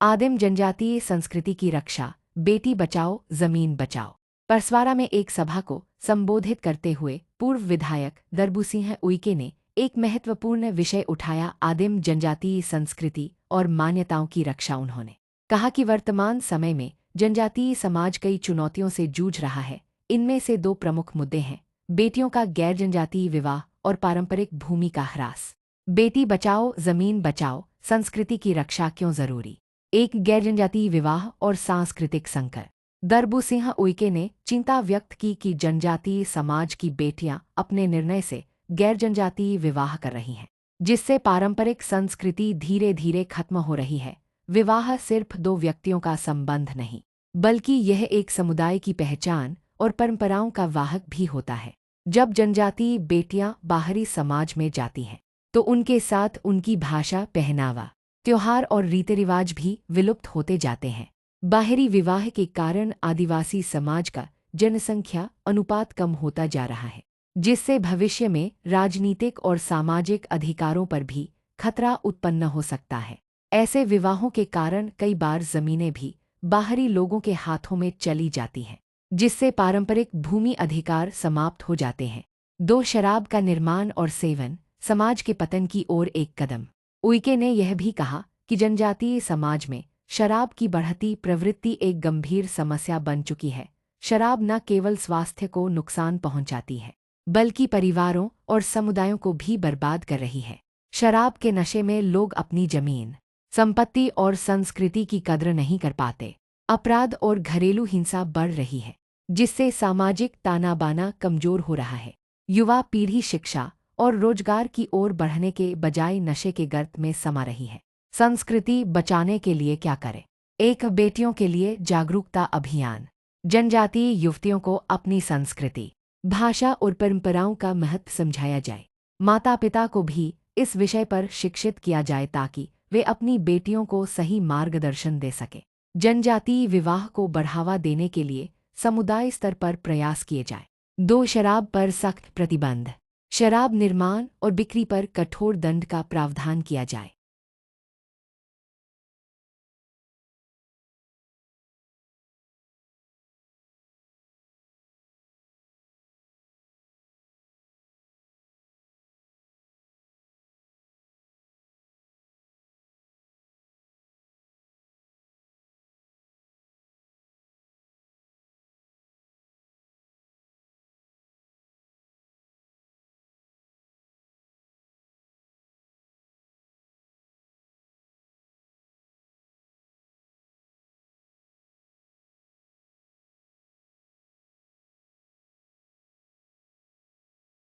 आदिम जनजातीय संस्कृति की रक्षा, बेटी बचाओ जमीन बचाओ। परसवारा में एक सभा को संबोधित करते हुए पूर्व विधायक दरबू सिंह उइके ने एक महत्वपूर्ण विषय उठाया, आदिम जनजातीय संस्कृति और मान्यताओं की रक्षा। उन्होंने कहा कि वर्तमान समय में जनजातीय समाज कई चुनौतियों से जूझ रहा है। इनमें से दो प्रमुख मुद्दे हैं, बेटियों का गैर जनजातीय विवाह और पारंपरिक भूमि का ह्रास। बेटी बचाओ जमीन बचाओ संस्कृति की रक्षा क्यों जरूरी? एक गैर जनजातीय विवाह और सांस्कृतिक संकर। दरबू सिंह उइके ने चिंता व्यक्त की कि जनजातीय समाज की बेटियां अपने निर्णय से गैर जनजातीय विवाह कर रही हैं, जिससे पारंपरिक संस्कृति धीरे धीरे खत्म हो रही है। विवाह सिर्फ दो व्यक्तियों का संबंध नहीं, बल्कि यह एक समुदाय की पहचान और परंपराओं का वाहक भी होता है। जब जनजातीय बेटियां बाहरी समाज में जाती हैं, तो उनके साथ उनकी भाषा, पहनावा, त्योहार और रीति रिवाज भी विलुप्त होते जाते हैं। बाहरी विवाह के कारण आदिवासी समाज का जनसंख्या अनुपात कम होता जा रहा है, जिससे भविष्य में राजनीतिक और सामाजिक अधिकारों पर भी खतरा उत्पन्न हो सकता है। ऐसे विवाहों के कारण कई बार जमीनें भी बाहरी लोगों के हाथों में चली जाती हैं, जिससे पारंपरिक भूमि अधिकार समाप्त हो जाते हैं। दो, शराब का निर्माण और सेवन, समाज के पतन की ओर एक कदम। उइके ने यह भी कहा कि जनजातीय समाज में शराब की बढ़ती प्रवृत्ति एक गंभीर समस्या बन चुकी है। शराब न केवल स्वास्थ्य को नुकसान पहुंचाती है, बल्कि परिवारों और समुदायों को भी बर्बाद कर रही है। शराब के नशे में लोग अपनी जमीन, संपत्ति और संस्कृति की कद्र नहीं कर पाते। अपराध और घरेलू हिंसा बढ़ रही है, जिससे सामाजिक ताना-बाना कमजोर हो रहा है। युवा पीढ़ी शिक्षा और रोजगार की ओर बढ़ने के बजाय नशे के गर्त में समा रही है। संस्कृति बचाने के लिए क्या करें? एक, बेटियों के लिए जागरूकता अभियान। जनजातीय युवतियों को अपनी संस्कृति, भाषा और परंपराओं का महत्व समझाया जाए। माता पिता को भी इस विषय पर शिक्षित किया जाए ताकि वे अपनी बेटियों को सही मार्गदर्शन दे सके। जनजातीय विवाह को बढ़ावा देने के लिए समुदाय स्तर पर प्रयास किए जाए। 2, शराब पर सख्त प्रतिबंध। शराब निर्माण और बिक्री पर कठोर दंड का प्रावधान किया जाए।